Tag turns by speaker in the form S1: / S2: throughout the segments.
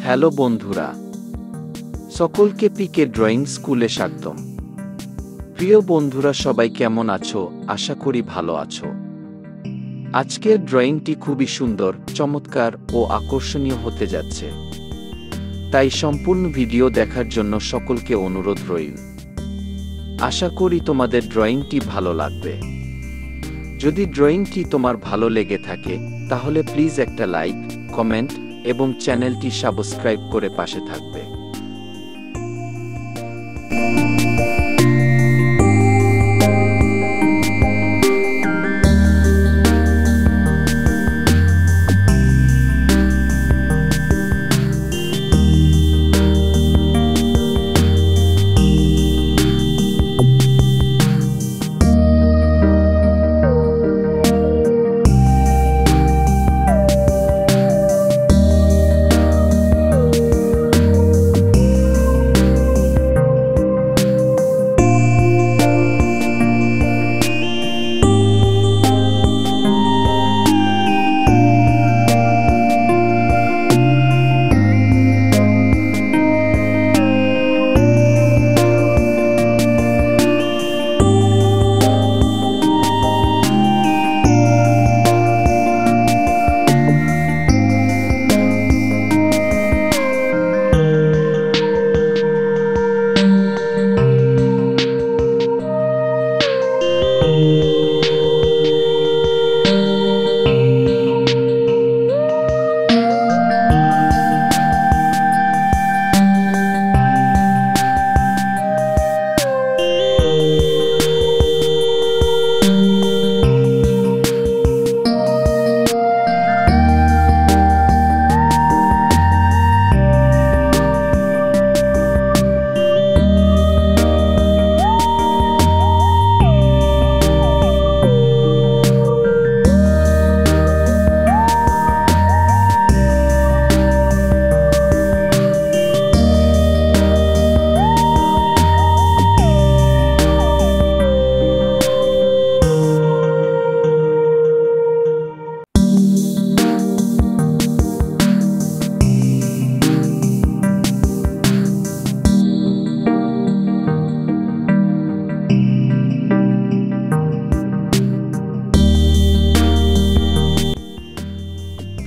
S1: Hello বন্ধুরা, সকলকে পিকে drawing স্কুলে স্বাগতম। প্রিয় বন্ধুরা, সবাই কেমন আছো? আশা করি ভালো আছো। আজকের ড্রয়িংটি খুবই সুন্দর, চমৎকার ও আকর্ষণীয় হতে যাচ্ছে, তাই সম্পূর্ণ ভিডিও দেখার জন্য সকলকে অনুরোধ রইল। আশা করি তোমাদের ড্রয়িংটি ভালো লাগবে। যদি ড্রয়িংটি তোমার ভালো লেগে থাকে তাহলে প্লিজ একটা লাইক, কমেন্ট এবং চ্যানেলটি সাবস্ক্রাইব করে পাশে থাকবে।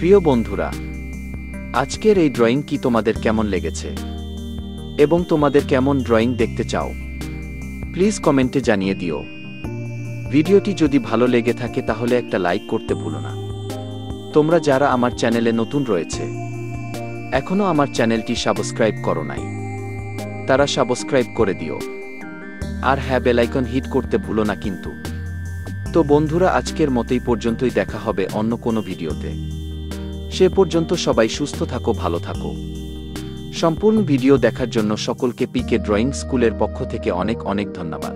S1: প্রিয় বন্ধুরা, আজকের এই ড্রয়িং কি তোমাদের কেমন লেগেছে এবং তোমাদের কেমন ড্রয়িং দেখতে চাও প্লিজ কমেন্টে জানিয়ে দিও। ভিডিওটি যদি ভালো লেগে থাকে তাহলে একটা লাইক করতে ভুলো না। তোমরা যারা আমার চ্যানেলে নতুন রয়েছে, এখনো আমার চ্যানেলটি সাবস্ক্রাইব করো নাই, তারা সাবস্ক্রাইব করে দিও। আর হ্যাঁ, বেল আইকন হিট করতে ভুলো না কিন্তু। তো বন্ধুরা, আজকের মতোই পর্যন্তই, দেখা হবে অন্য কোনো ভিডিওতে। সে পর্যন্ত সবাই সুস্থ থাকো, ভালো থাকো। সম্পূর্ণ ভিডিও দেখার জন্য সকলকে পিকে ড্রয়িং স্কুলের পক্ষ থেকে অনেক অনেক ধন্যবাদ।